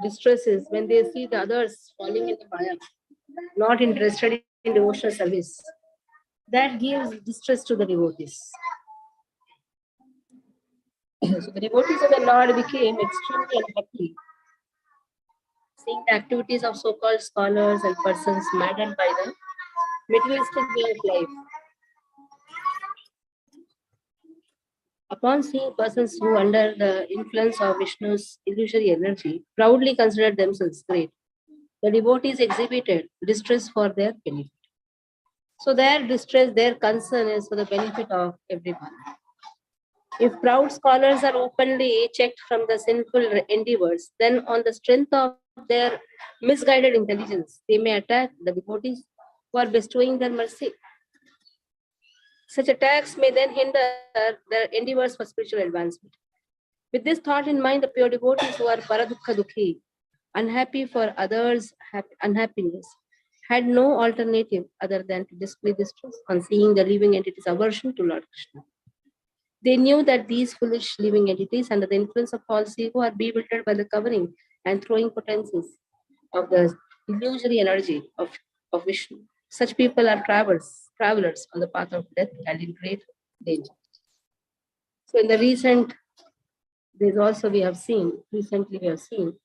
distresses when they see the others falling in the Maya, not interested in devotional service. That gives distress to the devotees. So the devotees of the Lord became extremely unhappy, seeing the activities of so-called scholars and persons maddened by the materialistic way of life. Upon seeing persons who, under the influence of Vishnu's illusory energy, proudly considered themselves great, the devotees exhibited distress for their benefit. So their distress, their concern is for the benefit of everyone. If proud scholars are openly checked from the sinful endeavors, then on the strength of their misguided intelligence, they may attack the devotees who are bestowing their mercy. Such attacks may then hinder their endeavors for spiritual advancement. With this thought in mind, the pure devotees who are paradukha dukhi, unhappy for others' unhappiness, had no alternative other than to display distress on seeing the living entity's aversion to Lord Krishna. They knew that these foolish living entities, under the influence of false ego, are bewildered by the covering and throwing potencies of the illusory energy of Vishnu. Such people are travelers on the path of death and in great danger. So in the recent days also recently we have seen,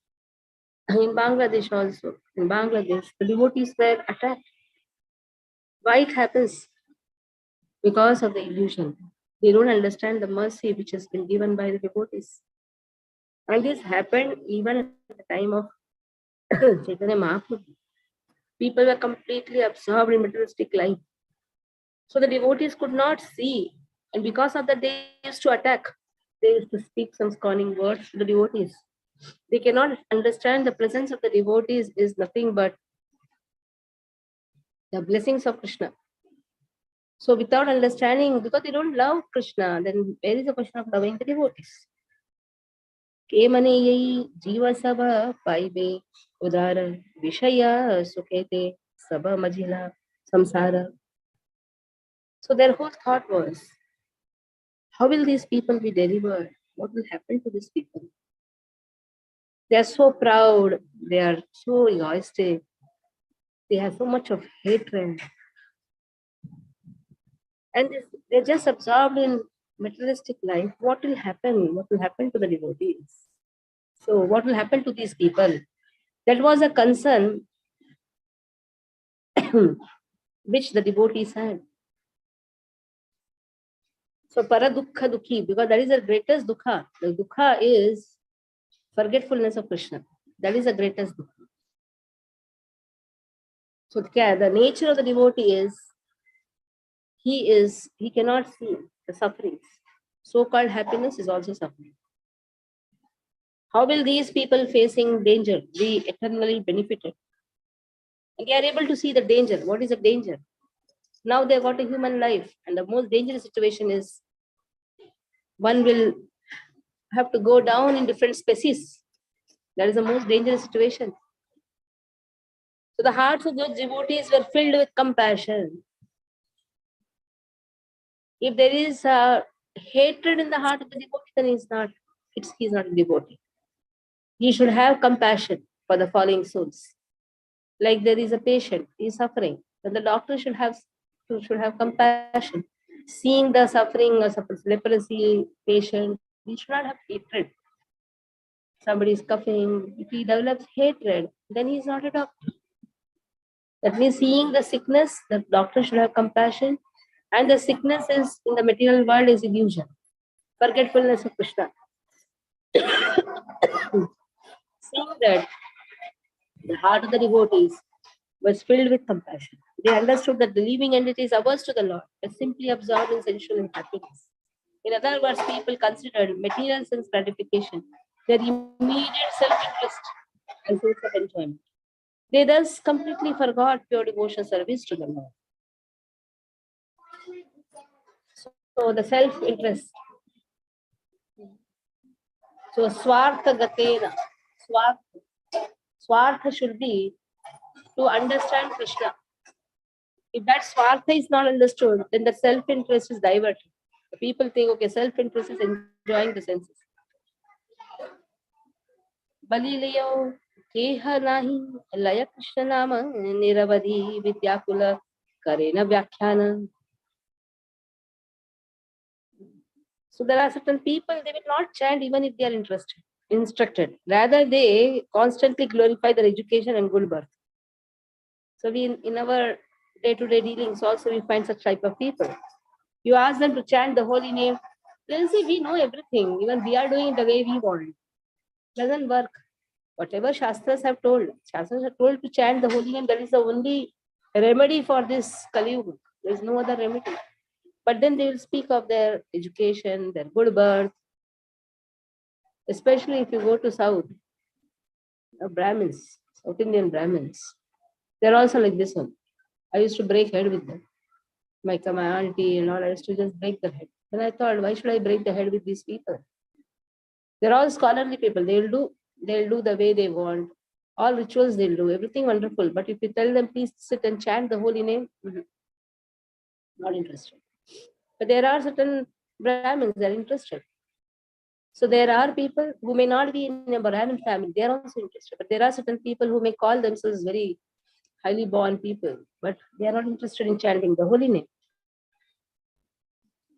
in Bangladesh also, the devotees were attacked. Why it happens? Because of the illusion. They don't understand the mercy which has been given by the devotees. And this happened even at the time of Chaitanya Mahaprabhu. People were completely absorbed in materialistic life. So the devotees could not see. And because of that, they used to attack. They used to speak some scorning words to the devotees. They cannot understand the presence of the devotees is nothing but the blessings of Krishna. So without understanding, because they don't love Krishna, then where is the question of loving the devotees? Kemaneyai jiva sabha paibe udara vishaya sukete sabha majila samsara. So their whole thought was, how will these people be delivered? What will happen to these people? They are so proud, they are so egoistic, they have so much of hatred. And they're just absorbed in materialistic life. What will happen? What will happen to the devotees? So what will happen to these people? That was a concern which the devotees had. So paradukha dukhi, because that is the greatest dukha. The dukha is forgetfulness of Krishna. That is the greatest dukha. So the nature of the devotee is he cannot see the sufferings. So-called happiness is also suffering. How will these people facing danger be eternally benefited? And they are able to see the danger. What is the danger? Now they have got a human life, and the most dangerous situation is one will have to go down in different species. That is the most dangerous situation. So the hearts of those devotees were filled with compassion. If there is hatred in the heart of the devotee, then he's not a devotee. He should have compassion for the falling souls. Like there is a patient, he is suffering, then the doctor should have compassion. Seeing the suffering of a leprosy patient, he should not have hatred. Somebody is coughing, if he develops hatred, then he is not a doctor. That means seeing the sickness, the doctor should have compassion, and the sickness is in the material world is illusion, forgetfulness of Krishna. Seeing that the heart of the devotees was filled with compassion. They understood that the living entity is averse to the Lord, but simply absorbed in sensual happiness. In other words, people considered material sense gratification their immediate self-interest and source of enjoyment. They thus completely forgot pure devotion service to the Lord. So the self-interest. So swartha gatena. Swartha should be to understand Krishna. If that swartha is not understood, then the self-interest is diverted. The people think, okay, self-interest is enjoying the senses. Bali liyo, केह नाही लय कृष्ण नाम निरवधि विद्याकुल करेन व्याख्यान. So there are certain people, they will not chant even if they are instructed. Rather, they constantly glorify their education and good birth. So we in our day-to-day dealings also we find such type of people. You ask them to chant the holy name, they'll say we know everything, even we are doing it the way we want. Doesn't work. Whatever Shastras have told, Shastras have told to chant the holy name, that is the only remedy for this Kali Yuga. There is no other remedy. But then they will speak of their education, their good birth, especially if you go to South, Brahmins, South Indian Brahmins. They're also like this one. I used to break head with them. My auntie and all, I used to just break the head. Then I thought, why should I break the head with these people? They're all scholarly people. They'll do the way they want. All rituals they'll do, everything wonderful. But if you tell them, please sit and chant the holy name, not interested. But there are certain Brahmins, they're interested. So there are people who may not be in a Brahmin family, they are also interested. But there are certain people who may call themselves very highly born people, but they are not interested in chanting the holy name.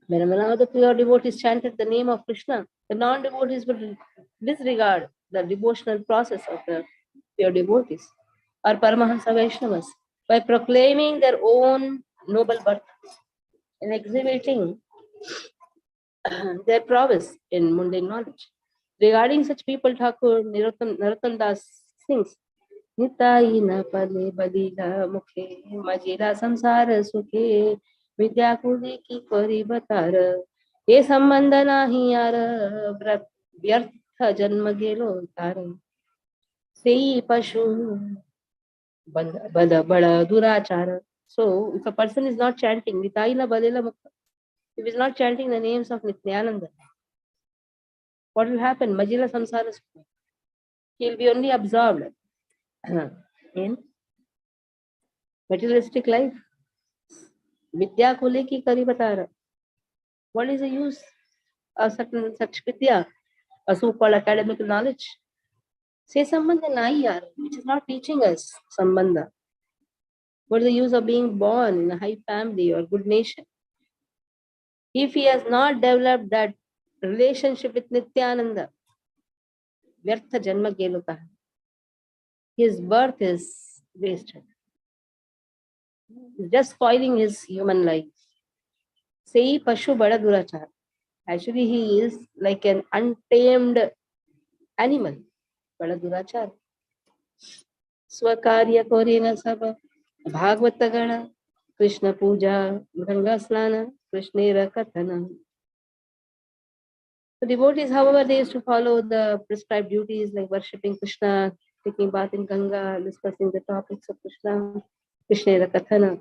Whenever the pure devotees chanted the name of Krishna, the non-devotees would disregard the devotional process of the pure devotees or Paramahansa Vaishnavas by proclaiming their own noble birth and exhibiting their prowess in mundane knowledge. Regarding such people, Thakur Narottam Das sings, Nitai न पले बदीला मुखे मजीरा संसार सुखे विद्या कुली की कोरी बतार ये संबंध नाही यार व्यर्थ जन्म गेलो तार सेई पशु बद बड़ दुराचार. So if a person is not chanting Nitai न बलेला मुख, if he is not chanting the names of Nityananda, what will happen? Majila samsara sukha. He will be only absorbed in materialistic life. Vidya kule ki kari batara. What is the use of such vidya, a so-called academic knowledge? Say sambandha nahi yaar, which is not teaching us sambandha. What is the use of being born in a high family or good nation? If he has not developed that relationship with Nityananda, vyartha janma geluka, his birth is wasted. He's just spoiling his human life. Say pashu bada durachar. Actually, he is like an untamed animal. Bada durachar. Swakarya korena sab Bhagavata gana Krishna puja Ganga snana Krishnera kathana. The devotees, however, they used to follow the prescribed duties like worshipping Krishna, taking bath in Ganga, discussing the topics of Krishna, Krishnera kathana.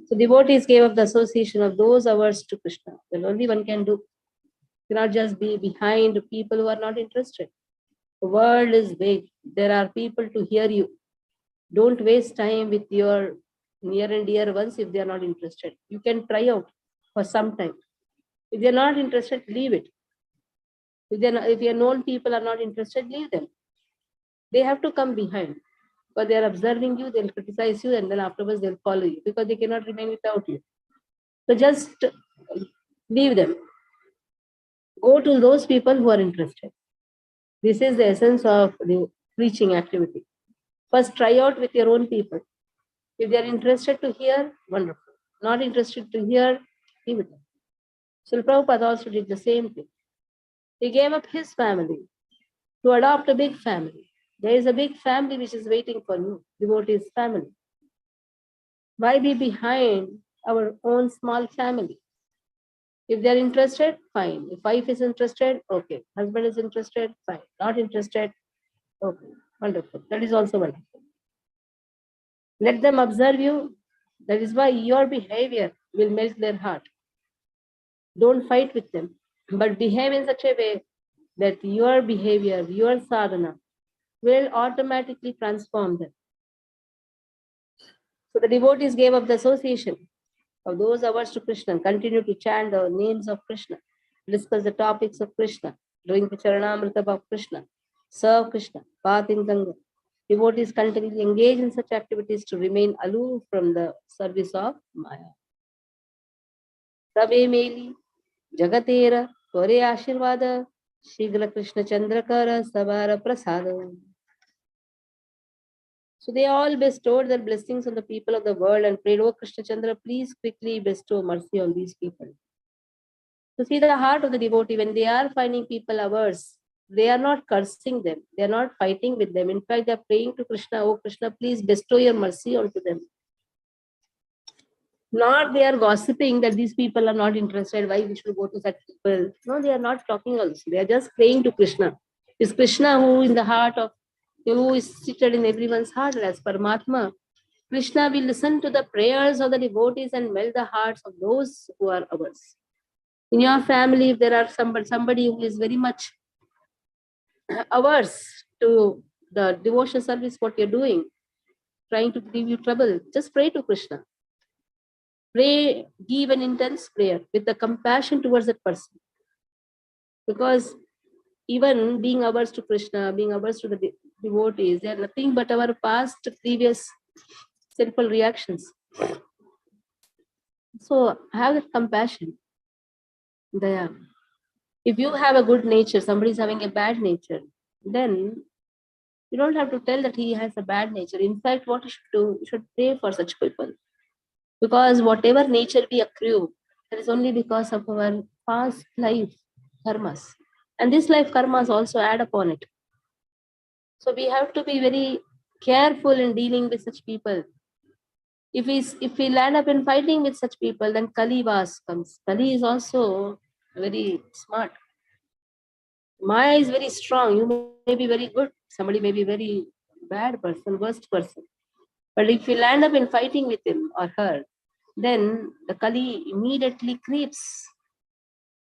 So devotees gave up the association of those hours to Krishna. That only one can do. You cannot just be behind people who are not interested. The world is big. There are people to hear you. Don't waste time with your near and dear ones if they are not interested. You can try out for some time. If they are not interested, leave it. If your known people are not interested, leave them. They have to come behind. But they are observing you, they'll criticize you, and then afterwards they'll follow you because they cannot remain without you. So just leave them. Go to those people who are interested. This is the essence of the preaching activity. First, try out with your own people. If they are interested to hear, wonderful. Not interested to hear, leave it. So Prabhupada also did the same thing. He gave up his family to adopt a big family. There is a big family which is waiting for you, devotees' family. Why be behind our own small family? If they are interested, fine. If wife is interested, okay. Husband is interested, fine. Not interested, okay. Wonderful. That is also wonderful. Let them observe you. That is why your behavior will melt their heart. Don't fight with them, but behave in such a way that your behavior, your sadhana will automatically transform them. So the devotees gave up the association of those hours to Krishna and continue to chant the names of Krishna, discuss the topics of Krishna, drink the Charanamrita of Krishna, serve Krishna, bath in Ganga. Devotees continually engage in such activities to remain aloof from the service of Maya. Tabe meli, Jagatera, Kore Ashirvada, Shigra Krishna Chandrakara, Sabara Prasada. So they all bestowed their blessings on the people of the world and prayed, "O Krishna Chandra, please quickly bestow mercy on these people." To see the heart of the devotee, when they are finding people averse, they are not cursing them, they are not fighting with them. In fact, they are praying to Krishna, "Oh Krishna, please bestow your mercy onto them." Not they are gossiping that these people are not interested, why we should go to such people. No, they are not talking also. They are just praying to Krishna. It's Krishna who in the heart of, who is seated in everyone's heart as Paramatma. Krishna will listen to the prayers of the devotees and melt the hearts of those who are ours. In your family, if there are somebody who is very much averse to the devotion service, what you're doing, trying to give you trouble, just pray to Krishna. Pray, give an intense prayer with the compassion towards that person. Because even being averse to Krishna, being averse to the devotees, they are nothing but our past, previous sinful reactions. So have that compassion. Daya. If you have a good nature, somebody is having a bad nature, then you don't have to tell that he has a bad nature. In fact, what you should do, you should pray for such people. Because whatever nature we accrue, that is only because of our past life karmas. And this life karmas also add upon it. So we have to be very careful in dealing with such people. If we land up in fighting with such people, then Kali Vas comes. Kali is also very smart. Maya is very strong. You may be very good. Somebody may be very bad person, worst person. But if you land up in fighting with him or her, then the Kali immediately creeps.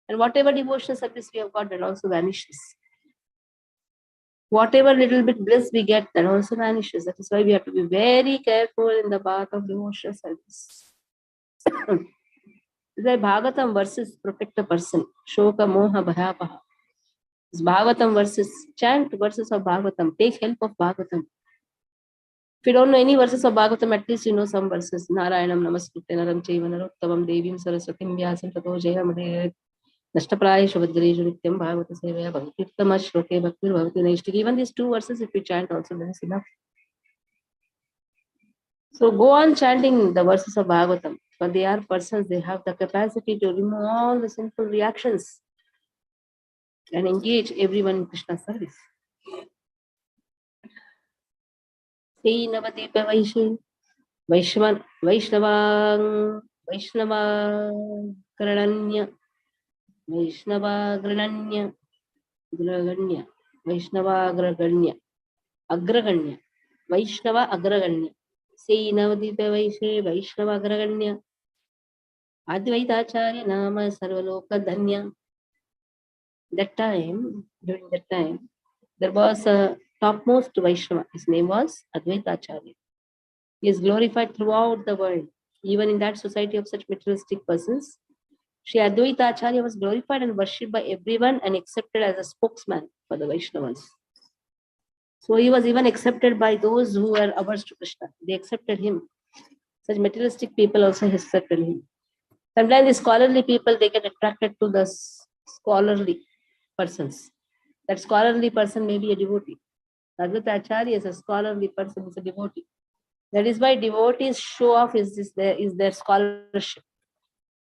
And whatever devotional service we have got, that also vanishes. Whatever little bit bliss we get, that also vanishes. That is why we have to be very careful in the path of devotional service. The Bhagavatam verses protect the person. Shoka moha bhayapaha. Bhagavatam verses, chant verses of Bhagavatam. Take help of Bhagavatam. If you don't know any verses of Bhagavatam, at least you know some verses. Narayanam namaskute naram chaiva narottamam devim saraswatim vyasam tato jayamade nashtaprayeshu vajreju nityam bhagavata sevaya bhaktirtama shloke bhaktir bhavati naishtik. Even these two verses, if you chant also, that is enough. So go on chanting the verses of Bhagavatam. But they are persons, they have the capacity to remove all the sinful reactions and engage everyone in Krishna's service. Sei Navadvipa Vaishnava Graganya, Agraganya, Vaishnava Agraganya, Sei Navadvipa Vaishnava Agraganya, Advaitacharya Nama Sarvaloka Dhanya. During that time, there was a topmost Vaishnava. His name was Advaitacharya. He is glorified throughout the world. Even in that society of such materialistic persons, Sri Advaita Acharya was glorified and worshipped by everyone and accepted as a spokesman for the Vaishnavas. So he was even accepted by those who were averse to Krishna. They accepted him. Such materialistic people also accepted him. Sometimes the scholarly people, they get attracted to the scholarly persons. That scholarly person may be a devotee. Advaita Acharya is a scholarly person, is a devotee. That is why devotees show off is their scholarship,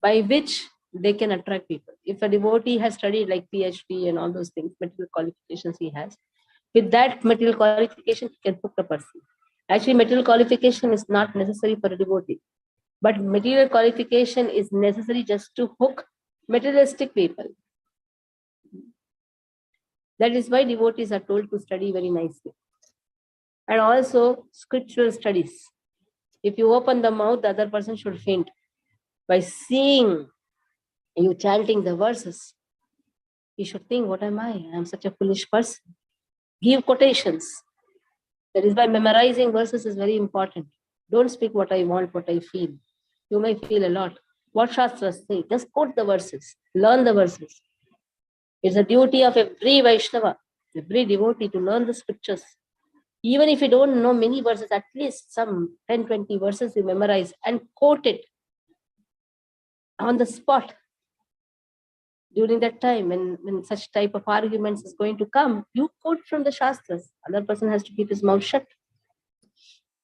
by which they can attract people. If a devotee has studied like PhD and all those things, material qualifications he has, with that material qualification, he can hook a person. Actually, material qualification is not necessary for a devotee, but material qualification is necessary just to hook materialistic people. That is why devotees are told to study very nicely. And also scriptural studies. If you open the mouth, the other person should faint. By seeing you chanting the verses, you should think, what am I? I am such a foolish person. Give quotations. That is why memorizing verses is very important. Don't speak what I want, what I feel. You may feel a lot. What Shastras say? Just quote the verses. Learn the verses. It's a duty of every Vaishnava, every devotee to learn the scriptures. Even if you don't know many verses, at least some 10, 20 verses you memorize and quote it on the spot. During that time, when such type of arguments is going to come, you quote from the Shastras. Other person has to keep his mouth shut.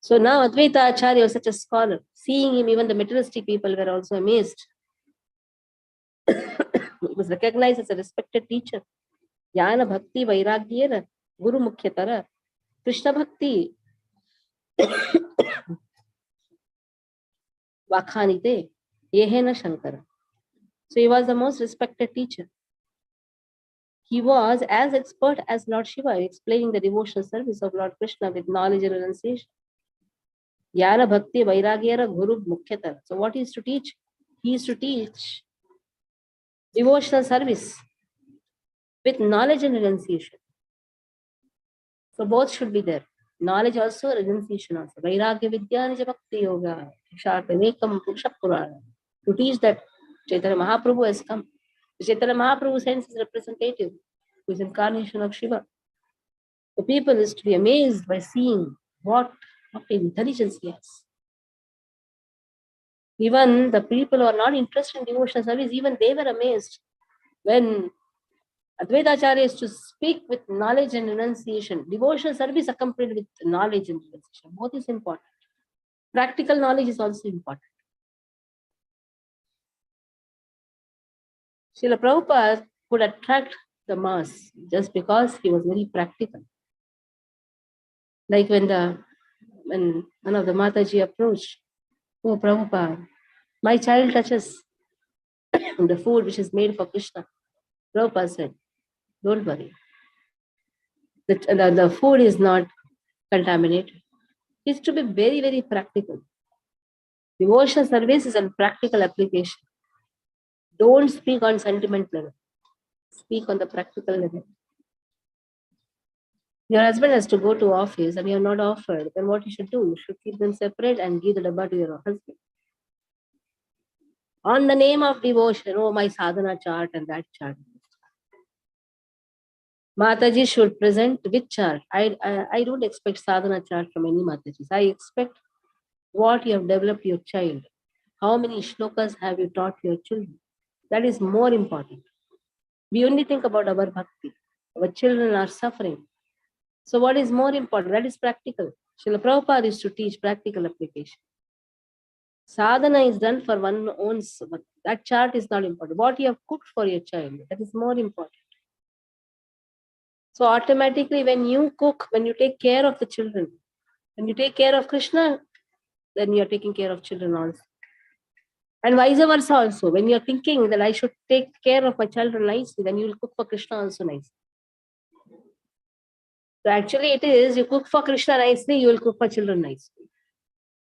So now Advaita Acharya was such a scholar. Seeing him, even the materialistic people were also amazed. He was recognized as a respected teacher. Jnana Bhakti Vairagyera Guru Mukhyatara Krishna Bhakti Vakhanite Yehena Shankara. So he was the most respected teacher. He was as expert as Lord Shiva, explaining the devotional service of Lord Krishna with knowledge and renunciation. Jnana Bhakti Vairagyera Guru Mukhyatara. So what he is to teach? He is to teach devotional service with knowledge and renunciation. So both should be there. Knowledge also, renunciation also. Vairagya Vidya Nija Bhakti Yoga. Ekam Purusha Purana. To teach that Chaitanya Mahaprabhu has come. Chaitanya Mahaprabhu sends his representative, who is incarnation of Shiva. The people is to be amazed by seeing what intelligence he has. Even the people who are not interested in devotional service, even they were amazed when Advaita Acharya is to speak with knowledge and renunciation. Devotional service accompanied with knowledge and renunciation. Both is important. Practical knowledge is also important. Srila Prabhupada could attract the mass just because he was very practical. Like when one of the Mataji approached, "Oh Prabhupada, my child touches the food which is made for Krishna." Prabhupada said, "Don't worry. The food is not contaminated." It's to be very, very practical. Devotional service is a practical application. Don't speak on sentiment level. Speak on the practical level. Your husband has to go to office and you are not offered, then what you should do? You should keep them separate and give the dabba to your husband. On the name of devotion, oh, my sadhana chart and that chart. Mataji should present which chart. I don't expect sadhana chart from any Matajis. I expect what you have developed your child. How many shlokas have you taught your children? That is more important. We only think about our bhakti. Our children are suffering. So what is more important? That is practical. Srila Prabhupada is to teach practical application. Sadhana is done for one's own, but that chart is not important. What you have cooked for your child, that is more important. So automatically when you cook, when you take care of the children, when you take care of Krishna, then you are taking care of children also. And vice versa also. When you are thinking that I should take care of my children nicely, then you will cook for Krishna also nicely. So actually it is, you cook for Krishna nicely, you will cook for children nicely.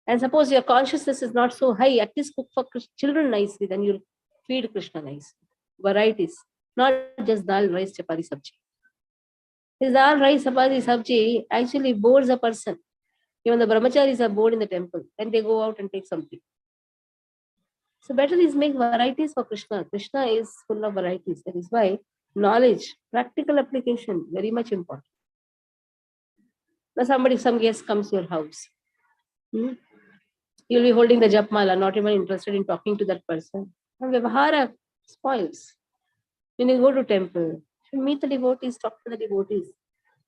And suppose your consciousness is not so high, at least cook for children nicely, then you'll feed Krishna nicely. Varieties, not just dal, rice, chapati, sabji. This dal, rice, chapati, sabji actually bores a person. Even the brahmacharis are bored in the temple, then they go out and take something. So better is make varieties for Krishna. Krishna is full of varieties. That is why knowledge, practical application, very much important. Now some guest comes to your house. You'll be holding the japmala, not even interested in talking to that person. And Vyavahara spoils. When you go to temple, you meet the devotees, talk to the devotees.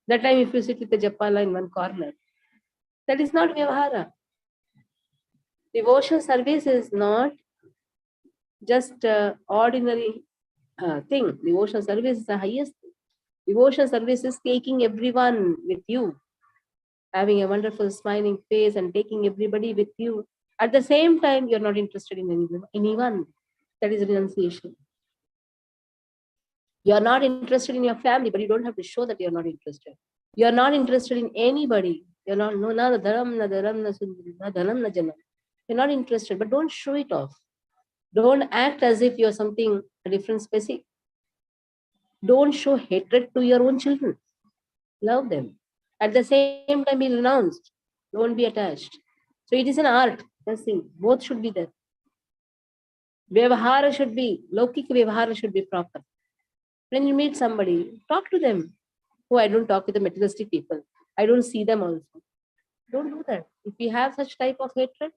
That time if you sit with the japmala in one corner, that is not Vyavahara. Devotional service is not just ordinary thing. Devotional service is the highest thing. Devotional service is taking everyone with you, having a wonderful smiling face and taking everybody with you. At the same time, you're not interested in anyone. That is renunciation. You're not interested in your family, but you don't have to show that you're not interested. You're not interested in anybody. You're not, no, na dharam, na dharam, na sundari, na dhanam, na janam. You're not interested, but don't show it off. Don't act as if you're something, a different species. Don't show hatred to your own children. Love them. At the same time, be renounced. Don't be attached. So it is an art. That's the thing. Both should be there. Vyavahara should be, Laukik Vyavahara should be proper. When you meet somebody, talk to them. Oh, I don't talk with the materialistic people. I don't see them also. Don't do that. If we have such type of hatred,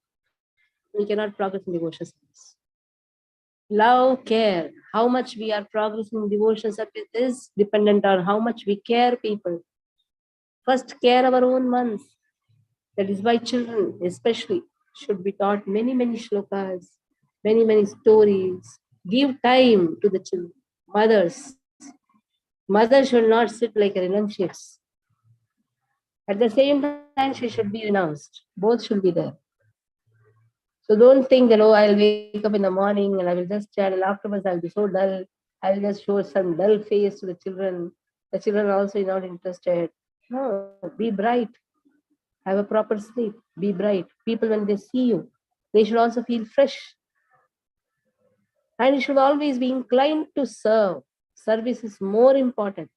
we cannot progress in devotion service. Love, care. How much we are progressing in devotion service is dependent on how much we care people. First, care our own ones. That is why children, especially, should be taught many, many shlokas, many, many stories. Give time to the children. Mothers should not sit like renunciates. At the same time, she should be renounced. Both should be there. So don't think that, oh, I'll wake up in the morning and I will just chat, and afterwards I'll be so dull. I will just show some dull face to the children. The children are also not interested. No, be bright. Have a proper sleep. Be bright. People, when they see you, they should also feel fresh. And you should always be inclined to serve. Service is more important.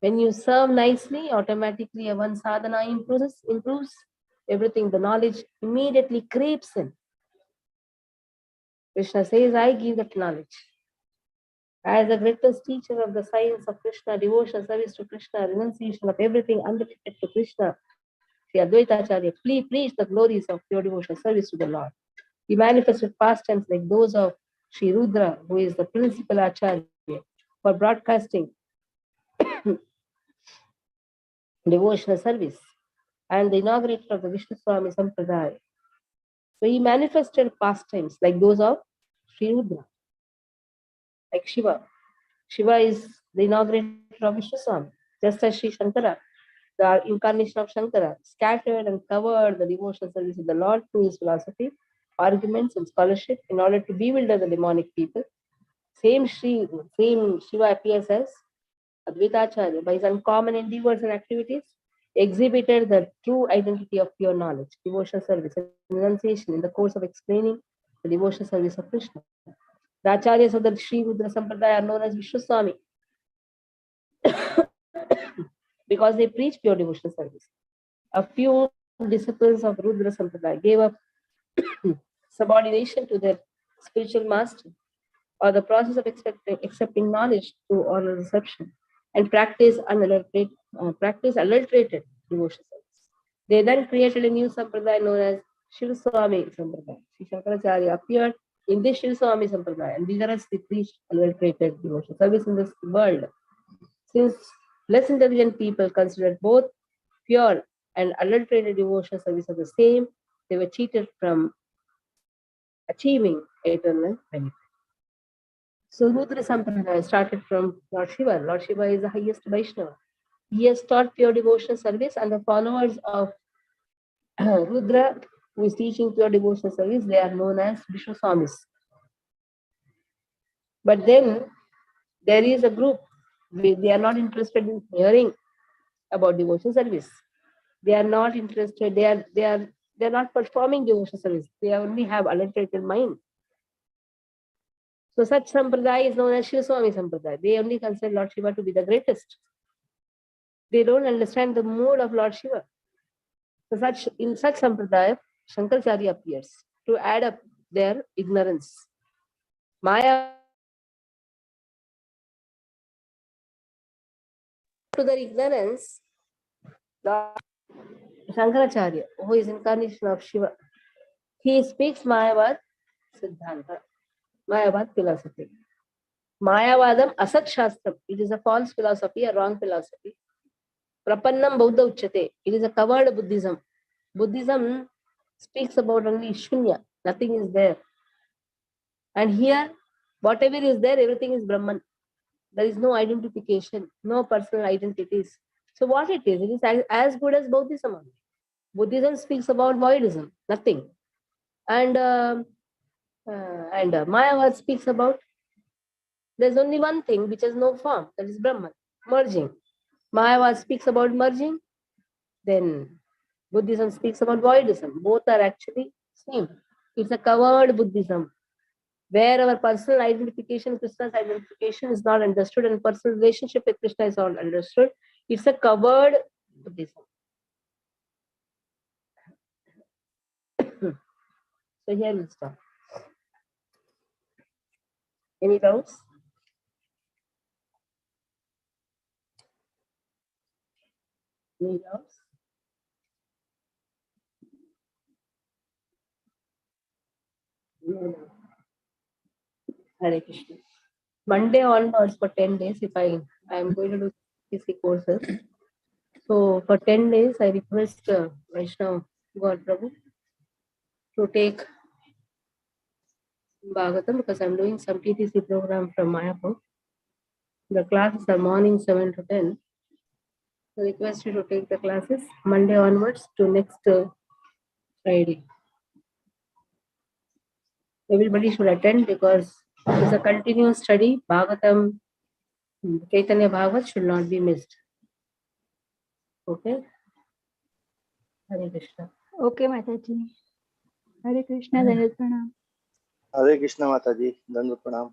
When you serve nicely, automatically one sadhana improves everything. The knowledge immediately creeps in. Krishna says, I give that knowledge. As the greatest teacher of the science of Krishna, devotion, service to Krishna, renunciation of everything unrelated to Krishna, Sri Advaita Acharya preached the glories of pure devotion service to the Lord. He manifested pastimes like those of Sri Rudra, who is the principal Acharya for broadcasting devotional service, and the inaugurator of the Vishnu Swami Sampradaya. So he manifested pastimes like those of Sri Rudra, like Shiva. Shiva is the inaugurator of Vishnu Swami, just as Sri Shankara, the incarnation of Shankara, scattered and covered the devotional service of the Lord through his philosophy, arguments, and scholarship in order to bewilder the demonic people. Same Shiva appears as Advaita Acharya by his uncommon endeavors and activities exhibited the true identity of pure knowledge, devotional service, and renunciation in the course of explaining the devotional service of Krishna. The Acharyas of the Sri Rudra Sampradaya are known as Vishnu Swami because they preach pure devotional service. A few disciples of Rudra Sampradaya gave up subordination to their spiritual master, or the process of accepting knowledge through oral reception, and practice adulterated devotion service. They then created a new sampradaya known as Shiv Swami Sampradaya. Sri Shankaracharya appeared in this Shiv Swami Sampradaya and vigorously preached adulterated devotion service in this world. Since less intelligent people considered both pure and adulterated devotional service as the same, they were cheated from achieving eternal benefit. So Rudra Sampradaya started from Lord Shiva. Lord Shiva is the highest Vaishnava. He has taught pure devotional service, and the followers of Rudra, who is teaching pure devotional service, they are known as Vishnu Swamis. But then there is a group, they are not interested in hearing about devotional service. They are not interested, they are not performing devotional service. They only have adulterated mind. So such sampradaya is known as Shiva Swami Sampradaya. They only consider Lord Shiva to be the greatest. They don't understand the mood of Lord Shiva. So in such sampradaya, Shankaracharya appears to add up their ignorance. Maya to their ignorance, Lord Shankaracharya, who is incarnation of Shiva, he speaks Mayavad Siddhanta, Mayavad philosophy. Mayavadam Asat Shastram. It is a false philosophy, a wrong philosophy. Prapannam Bauddha Uchate. It is a covered Buddhism. Buddhism speaks about only Shunya. Nothing is there. And here, whatever is there, everything is Brahman. There is no identification, no personal identities. So what it is as good as Buddhism only. Buddhism speaks about voidism, nothing. And Mayavad speaks about there's only one thing which has no form, that is Brahman, merging. Mayavad speaks about merging, then Buddhism speaks about voidism. Both are actually same. It's a covered Buddhism, where our personal identification, Krishna's identification is not understood, and personal relationship with Krishna is not understood. It's a covered Buddhism. So here we'll stop. Any doubts? Any doubts? No, no. Hare Krishna. Monday onwards for 10 days, if I am going to do CC courses. So for 10 days, I request Vaishnav God Prabhu to take Bhagavatam because I'm doing some TTC program from Mayapur. The classes are morning 7 to 10. I request you to take the classes Monday onwards to next Friday. Everybody should attend because it's a continuous study. Bhagavatam, Chaitanya Bhagavat should not be missed. Okay? Hare Krishna. Okay, Mataji. Hare Krishna, Dandavat Pranam. हरे कृष्ण माता जी, दंड प्रणाम।